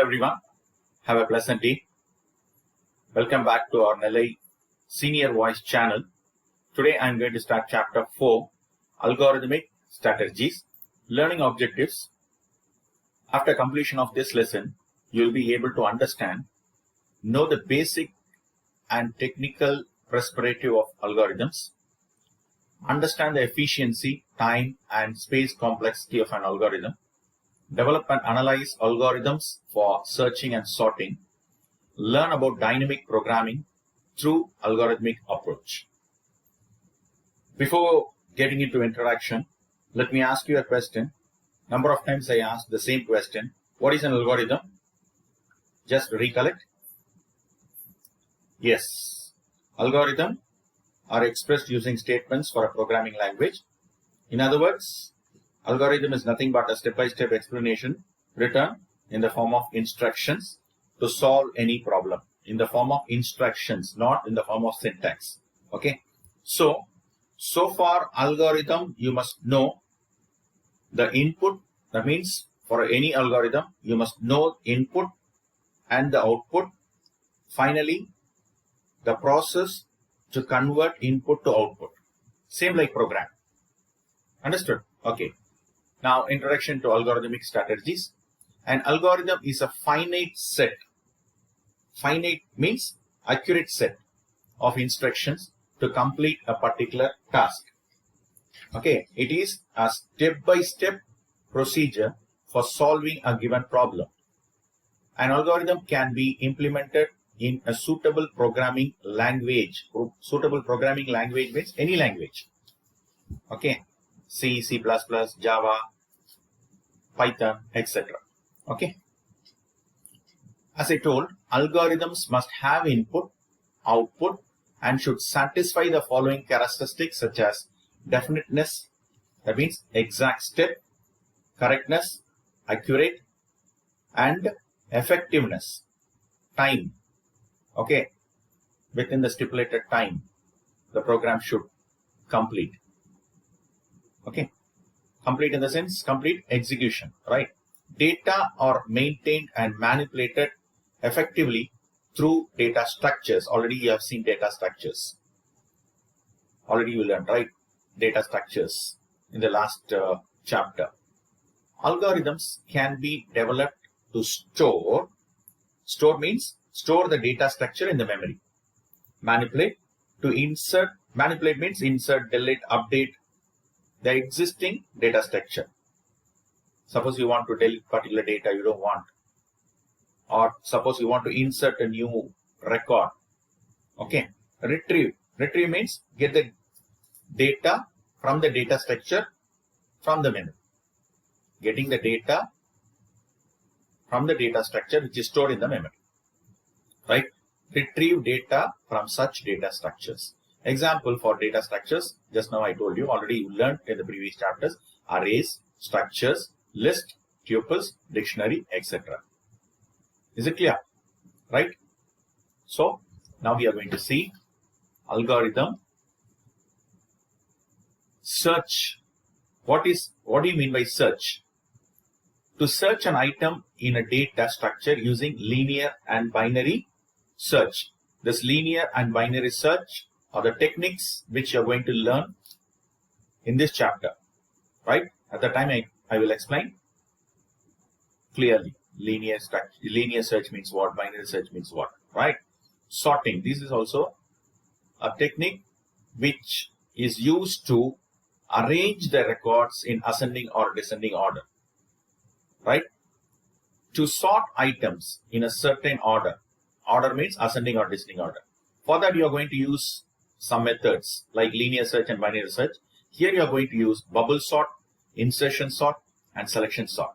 everyone. Have a pleasant day. Welcome back to our Nellai Senior Voice channel. Today I am going to start chapter 4, Algorithmic Strategies, Learning Objectives. After completion of this lesson, you will be able to understand, know the basic and technical perspective of algorithms, understand the efficiency, time and space complexity of an algorithm, develop and analyze algorithms for searching and sorting, learn about dynamic programming through algorithmic approach. Before getting into introduction, let me ask you a question. Number of times I asked the same question. What is an algorithm? Just recollect. Yes, algorithm are expressed using statements for a programming language. In other words, algorithm is nothing but a step-by-step explanation written in the form of instructions to solve any problem. In the form of instructions, not in the form of syntax. Okay. So far algorithm, you must know the input. That means for any algorithm, you must know input and the output. Finally, the process to convert input to output. Same like program. Understood? Okay. Now, introduction to algorithmic strategies. An algorithm is a finite set. Finite means accurate set of instructions to complete a particular task. Okay. It is a step-by-step procedure for solving a given problem. An algorithm can be implemented in a suitable programming language. Suitable programming language means any language. Okay. C, C++, Java, Python, etc. Okay. As I told, algorithms must have input, output, and should satisfy the following characteristics such as definiteness, that means exact step, correctness, accurate, and effectiveness, time. Okay. Within the stipulated time, the program should complete. Okay. Complete in the sense, complete execution, right? Data are maintained and manipulated effectively through data structures. Already you have seen data structures. Already you learned, right? Data structures in the last chapter. Algorithms can be developed to store. Store means store the data structure in the memory. Manipulate to insert. Manipulate means insert, delete, update the existing data structure. Suppose you want to delete particular data you don't want, or suppose you want to insert a new record. Okay. Retrieve. Retrieve means get the data from the data structure from the memory. Getting the data from the data structure which is stored in the memory. Right. Retrieve data from such data structures. Example for data structures, just now I told you, already you learned in the previous chapters, arrays, structures, list, tuples, dictionary, etc. Is it clear? Right? So, now we are going to see algorithm search. What do you mean by search? To search an item in a data structure using linear and binary search. This linear and binary search are the techniques which you are going to learn in this chapter. Right? At the time I will explain clearly. Linear search means what, binary search means what, right? Sorting. This is also a technique which is used to arrange the records in ascending or descending order. Right? To sort items in a certain order. Order means ascending or descending order. For that you are going to use some methods like linear search and binary search. Here you are going to use bubble sort, insertion sort, and selection sort,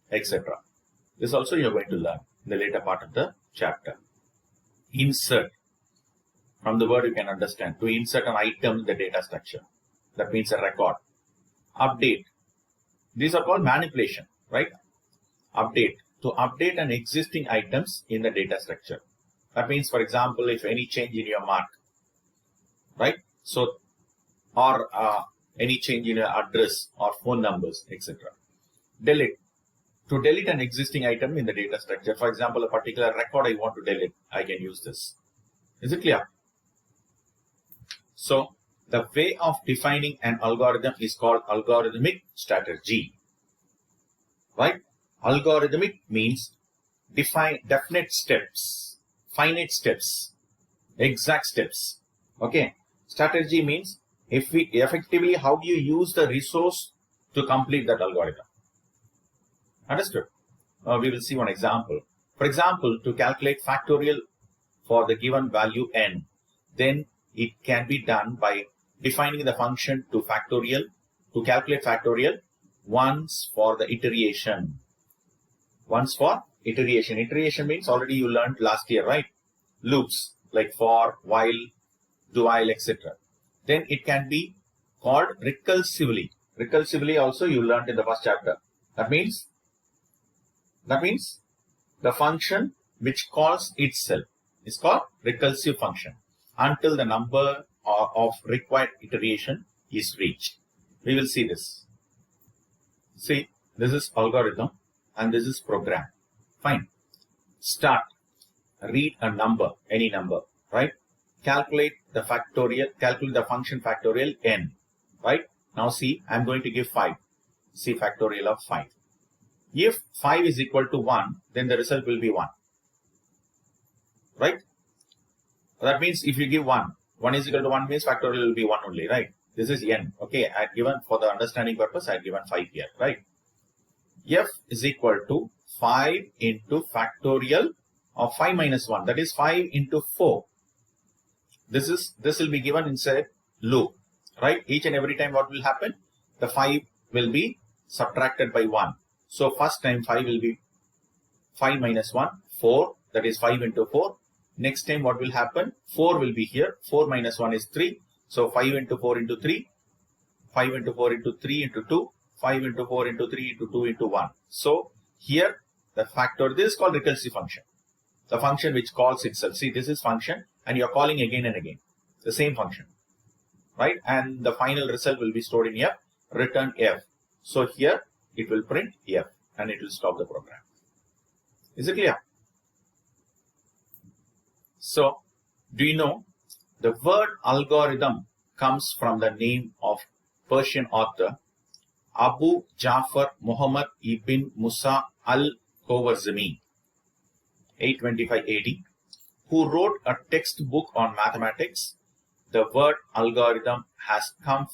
etc. This also you are going to learn in the later part of the chapter. Insert. From the word you can understand. To insert an item in the data structure. That means a record. Update. These are called manipulation, right? Update. To update an existing items in the data structure. That means, for example, if any change in your mark, right? So, or any change in your address or phone numbers, etc. Delete. to delete an existing item in the data structure. For example, a particular record I want to delete, I can use this. Is it clear? So the way of defining an algorithm is called algorithmic strategy. Right? Algorithmic means define definite steps, finite steps, exact steps. Okay. Strategy means effectively how do you use the resource to complete that algorithm. Understood? We will see one example. For example, to calculate factorial for the given value n, then it can be done by defining the function to calculate factorial once for the iteration. Once for iteration. Iteration means already you learned last year, right? Loops like for, while, do while, etc. Then it can be called recursively. Recursively also you learned in the first chapter. That means the function which calls itself is called recursive function until the number of required iteration is reached. We will see this. See, this is algorithm and this is program. Fine. Start. Read a number, any number, right? Calculate the function factorial n, right? Now see, I'm going to give 5. See factorial of 5. If 5 is equal to 1, then the result will be 1. Right? That means if you give 1 is equal to 1 means factorial will be 1 only, right? This is n. Okay, I had given, for the understanding purpose, I had given 5 here, right? F is equal to 5 into factorial of 5 minus 1. That is 5 into 4. This will be given inside loop, right? Each and every time what will happen? The 5 will be subtracted by 1. So first time 5 will be 5 minus 1, 4. That is 5 into 4. Next time what will happen? 4 will be here. 4 minus 1 is 3. So 5 into 4 into 3. 5 into 4 into 3 into 2. 5 into 4 into 3 into 2 into 1. So here the factor, this is called recursive function. The function which calls itself. See, this is function and you are calling again and again. The same function. Right? And the final result will be stored in F. Return F. So here it will print F and it will stop the program. Is it clear? So, do you know the word algorithm comes from the name of Persian author Abu Ja'far Muhammad ibn Musa al-Khwarizmi, 825 AD, who wrote a textbook on mathematics. The word algorithm has come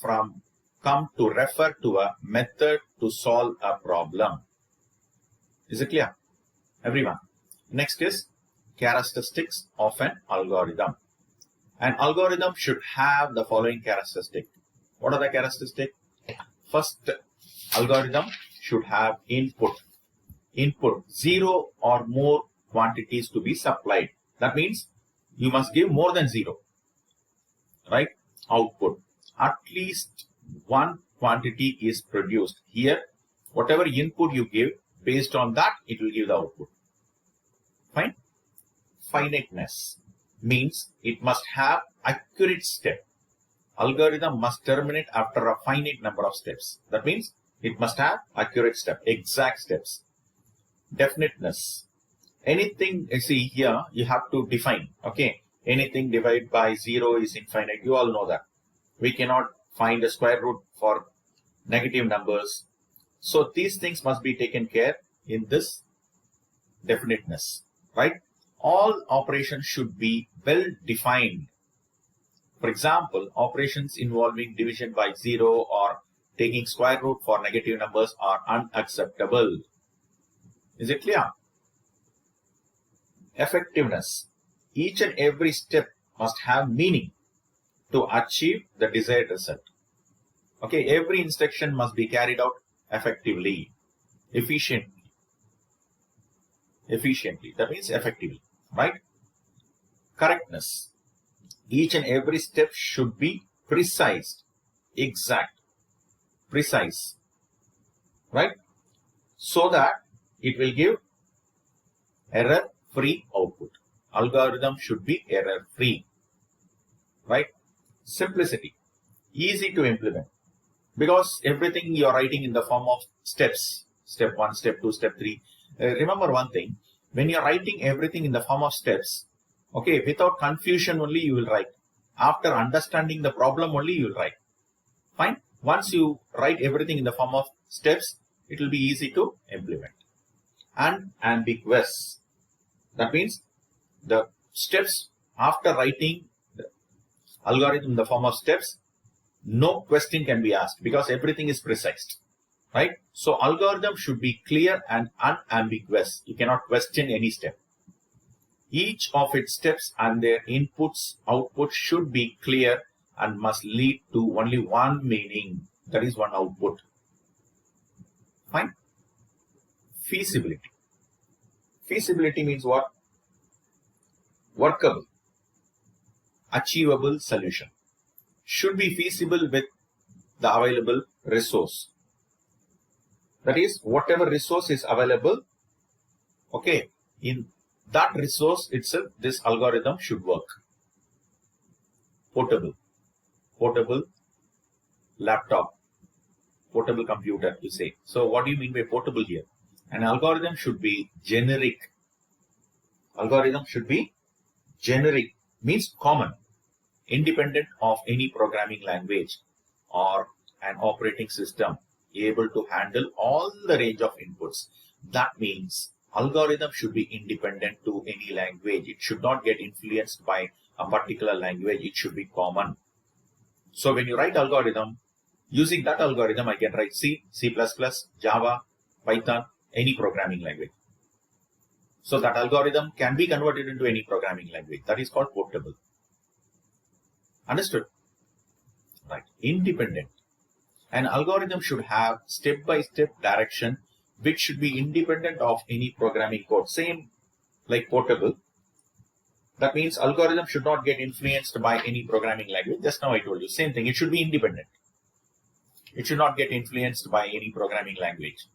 to refer to a method to solve a problem. Is it clear? Everyone. Next is characteristics of an algorithm. An algorithm should have the following characteristic. What are the characteristics? First, algorithm should have input. Input, 0 or more quantities to be supplied. That means you must give more than 0. Right? Output. At least one quantity is produced. Here, whatever input you give, based on that, it will give the output. Fine? Finiteness means it must have accurate step. Algorithm must terminate after a finite number of steps. That means it must have accurate step, exact steps. Definiteness. Anything, see here, you have to define. Okay. Anything divided by 0 is infinite. You all know that. We cannot find a square root for negative numbers. So these things must be taken care in this definiteness. Right? All operations should be well defined. For example, operations involving division by 0 or taking square root for negative numbers are unacceptable. Is it clear? Effectiveness. Each and every step must have meaning to achieve the desired result. Okay, every instruction must be carried out effectively, efficiently. Efficiently, that means effectively, right? Correctness. Each and every step should be precise, exact, precise, right? So that it will give error-free output. Algorithm should be error-free, right? Simplicity, easy to implement, because everything you are writing in the form of steps. step 1, step 2, step 3. Remember one thing, when you're writing everything in the form of steps, okay, without confusion only you will write. After understanding the problem only you will write. Fine. Once you write everything in the form of steps, it will be easy to implement. And ambiguous. That means the steps after writing the algorithm in the form of steps, no question can be asked because everything is precise. Right? So algorithm should be clear and unambiguous. You cannot question any step. Each of its steps and their inputs, outputs should be clear and must lead to only one meaning. That is one output. Fine. Feasibility. Feasibility means what? Workable, achievable solution. Should be feasible with the available resource. That is, whatever resource is available, okay, in that resource itself, this algorithm should work. Portable. Portable laptop. Portable computer, you say. So what do you mean by portable here? An algorithm should be generic. Algorithm should be generic, means common, independent of any programming language or an operating system, able to handle all the range of inputs. That means algorithm should be independent to any language. It should not get influenced by a particular language. It should be common. So when you write algorithm, using that algorithm, I can write C, C++, Java, Python, any programming language. So that algorithm can be converted into any programming language. That is called portable. Understood? Right. Independent. An algorithm should have step-by-step direction which should be independent of any programming code. Same like portable. That means algorithm should not get influenced by any programming language. Just now I told you. Same thing. It should be independent. It should not get influenced by any programming language.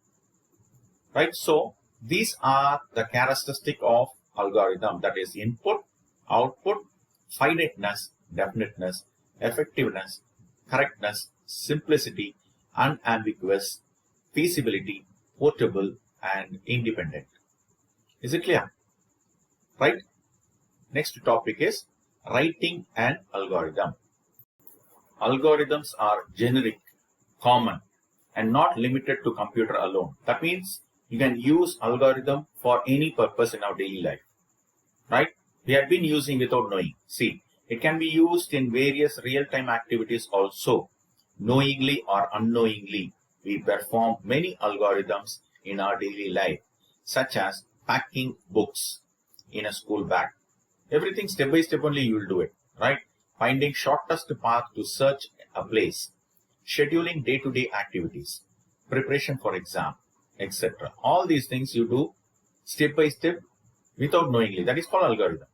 Right? So these are the characteristics of algorithm. That is input, output, finiteness, definiteness, effectiveness, correctness, simplicity, unambiguous, feasibility, portable, and independent. Is it clear? Right? Next topic is writing an algorithm. Algorithms are generic, common, and not limited to computer alone. That means you can use algorithm for any purpose in our daily life. Right? We have been using without knowing. See, it can be used in various real-time activities also. Knowingly or unknowingly, we perform many algorithms in our daily life, such as packing books in a school bag. Everything step by step only you will do it, right? Finding shortest path to search a place, scheduling day-to-day activities, preparation for exam, etc. All these things you do step by step without knowingly. That is called algorithm.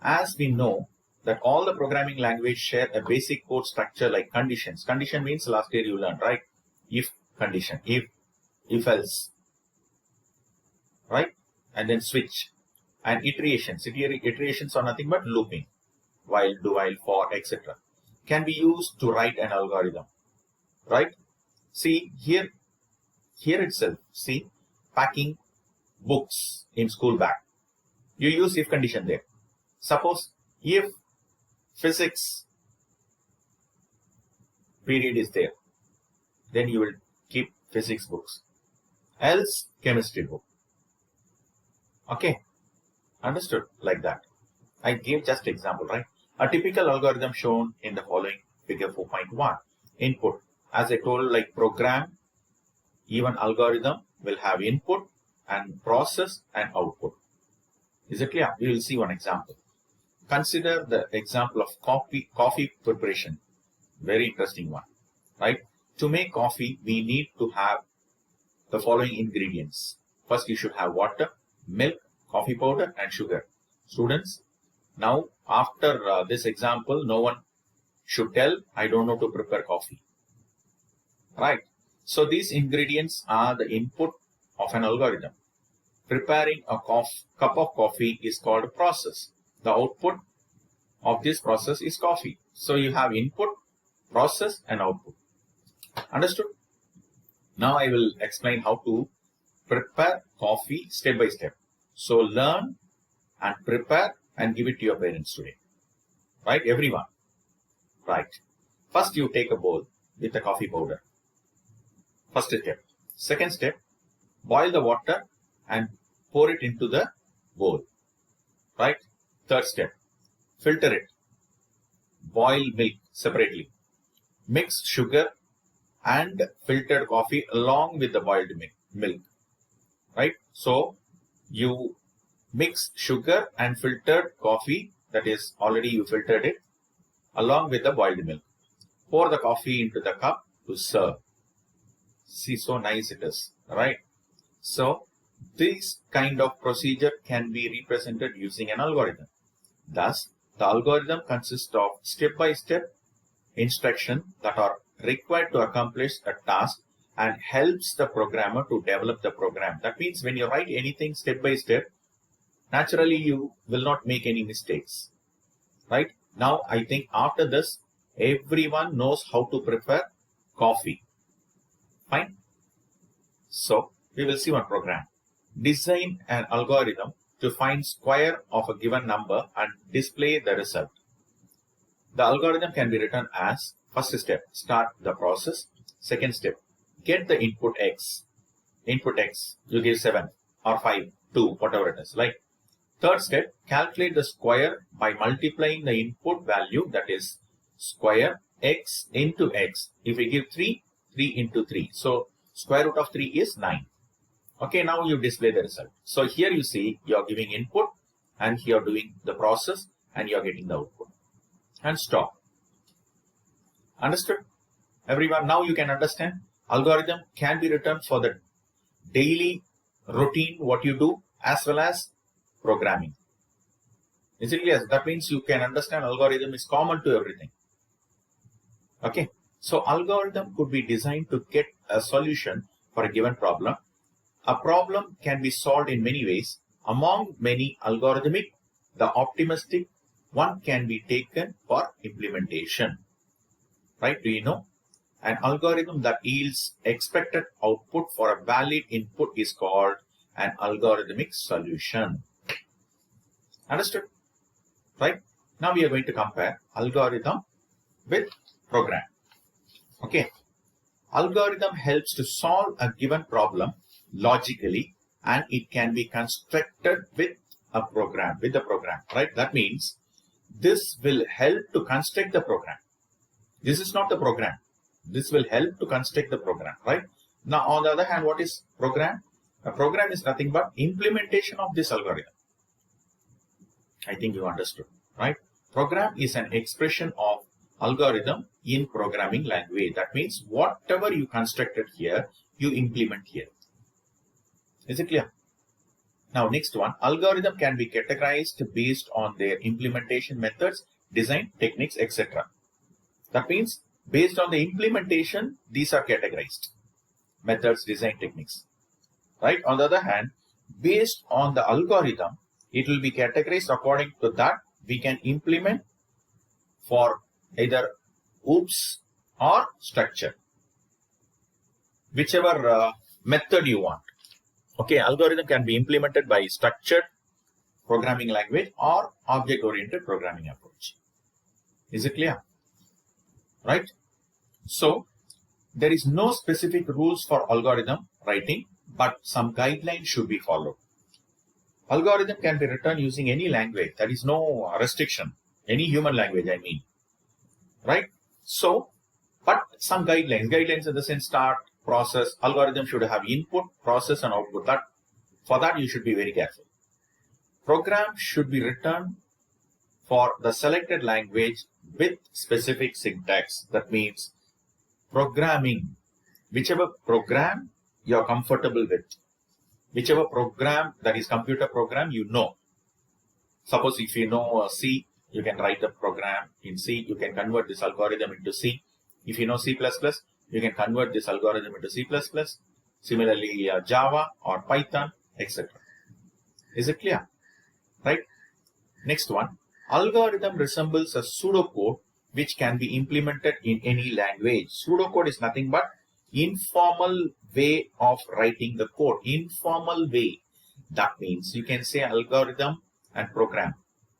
As we know that all the programming language share a basic code structure like conditions. Condition means last year you learned, right? If condition, if else, right? And then switch. And iterations. Iterations are nothing but looping. While, do while, for, etc. Can be used to write an algorithm, right? See here itself. See, packing books in school bag. You use if condition there. Suppose if physics period is there, then you will keep physics books. Else chemistry book. Okay. Understood? Like that. I gave just example, right? A typical algorithm shown in the following figure 4.1. Input. As I told, like program, even algorithm will have input and process and output. Is it clear? We will see one example. Consider the example of coffee preparation. Very interesting one, right? To make coffee, we need to have the following ingredients. First, you should have water, milk, coffee powder, and sugar. Students, now after this example, no one should tell, I don't know to prepare coffee. Right? So these ingredients are the input of an algorithm. Preparing a cup of coffee is called a process. The output of this process is coffee. So you have input, process, and output. Understood? Now I will explain how to prepare coffee step by step. So learn and prepare and give it to your parents today. Right, everyone? Right. First you take a bowl with the coffee powder. First step. Second step, boil the water and pour it into the bowl. Right. Third step, filter it. Boil milk separately. Mix sugar and filtered coffee along with the boiled milk. Right. So you mix sugar and filtered coffee, that is already you filtered it, along with the boiled milk. Pour the coffee into the cup to serve. See, so nice it is, right? So this kind of procedure can be represented using an algorithm. Thus, the algorithm consists of step-by-step instructions that are required to accomplish a task and helps the programmer to develop the program. That means when you write anything step by step, naturally you will not make any mistakes, right? Now, I think after this, everyone knows how to prepare coffee. Fine. So, we will see one program. Design an algorithm to find square of a given number and display the result. The algorithm can be written as: first step, start the process. Second step, get the input x. Input x, you give 7 or 5, 2, whatever it is. Like, third step, calculate the square by multiplying the input value, that is square x into x. If we give 3, 3 into 3. So square root of 3 is 9. Okay, now you display the result. So here you see you are giving input and you are doing the process and you are getting the output. And stop. Understood? Everyone, now you can understand algorithm can be written for the daily routine, what you do, as well as programming. Is it clear? That means you can understand algorithm is common to everything. Okay. So algorithm could be designed to get a solution for a given problem. A problem can be solved in many ways. Among many algorithmic, the optimistic one can be taken for implementation. Right? Do you know? An algorithm that yields expected output for a valid input is called an algorithmic solution. Understood? Right? Now we are going to compare algorithm with program. Okay. Algorithm helps to solve a given problem logically, and it can be constructed with a program, right? That means this will help to construct the program. This is not the program. This will help to construct the program, right? Now, on the other hand, what is program? A program is nothing but implementation of this algorithm. I think you understood, right? Program is an expression of algorithm in programming language. That means whatever you constructed here, you implement here. Is it clear? Now, next one, algorithm can be categorized based on their implementation methods, design techniques, etc. That means based on the implementation, these are categorized. Methods, design techniques. Right? On the other hand, based on the algorithm, it will be categorized according to that we can implement for either oops or structure. Whichever method you want. Okay, algorithm can be implemented by structured programming language or object-oriented programming approach. Is it clear? Right? So, there is no specific rules for algorithm writing, but some guidelines should be followed. Algorithm can be written using any language. There is no restriction. Any human language, I mean. Right? So, but some guidelines in the sense start, process, algorithm should have input, process and output. For that you should be very careful. Program should be written for the selected language with specific syntax. That means programming, whichever program you are comfortable with, whichever program that is computer program you know. Suppose if you know C, you can write the program in C. You can convert this algorithm into C. If you know C++, you can convert this algorithm into C++. Similarly, Java or Python, etc. Is it clear? Right? Next one. Algorithm resembles a pseudocode which can be implemented in any language. Pseudocode is nothing but informal way of writing the code. Informal way. That means you can say algorithm and program.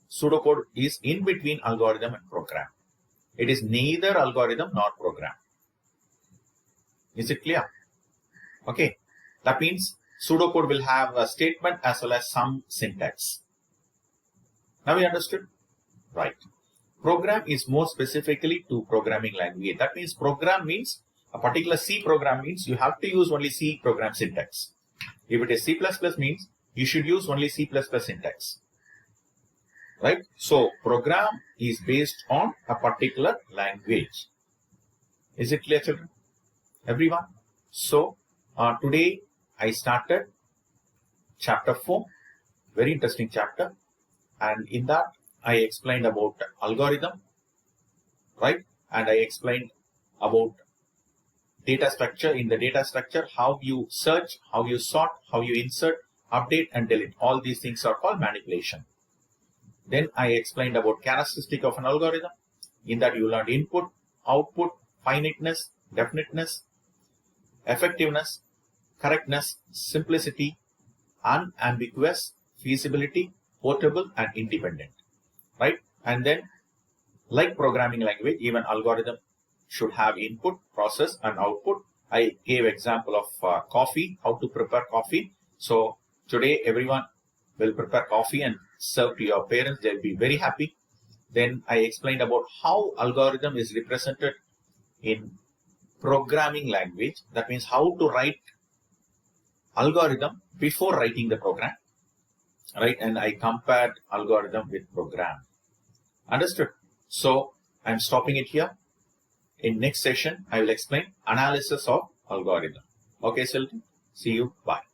Pseudocode is in between algorithm and program. It is neither algorithm nor program. Is it clear? Okay. That means pseudocode will have a statement as well as some syntax. Now we understood? Right. Program is more specifically to programming language. That means program means a particular C program means you have to use only C program syntax. If it is C++ means you should use only C++ syntax. Right? So program is based on a particular language. Is it clear, children? Everyone? So today I started chapter 4, very interesting chapter, and in that I explained about algorithm, right? And I explained about data structure. In the data structure, how you search, how you sort, how you insert, update and delete. All these things are called manipulation. Then I explained about characteristic of an algorithm. In that you learned input, output, finiteness, definiteness, effectiveness, correctness, simplicity, unambiguous, feasibility, portable and independent. Right? And then like programming language, even algorithm should have input, process and output. I gave example of coffee, how to prepare coffee. So today everyone will prepare coffee and serve to your parents. They'll be very happy. Then I explained about how algorithm is represented in programming language. That means how to write algorithm before writing the program. Right? And I compared algorithm with program. Understood? So I'm stopping it here. In next session, I will explain analysis of algorithm. Okay, children. See you. Bye.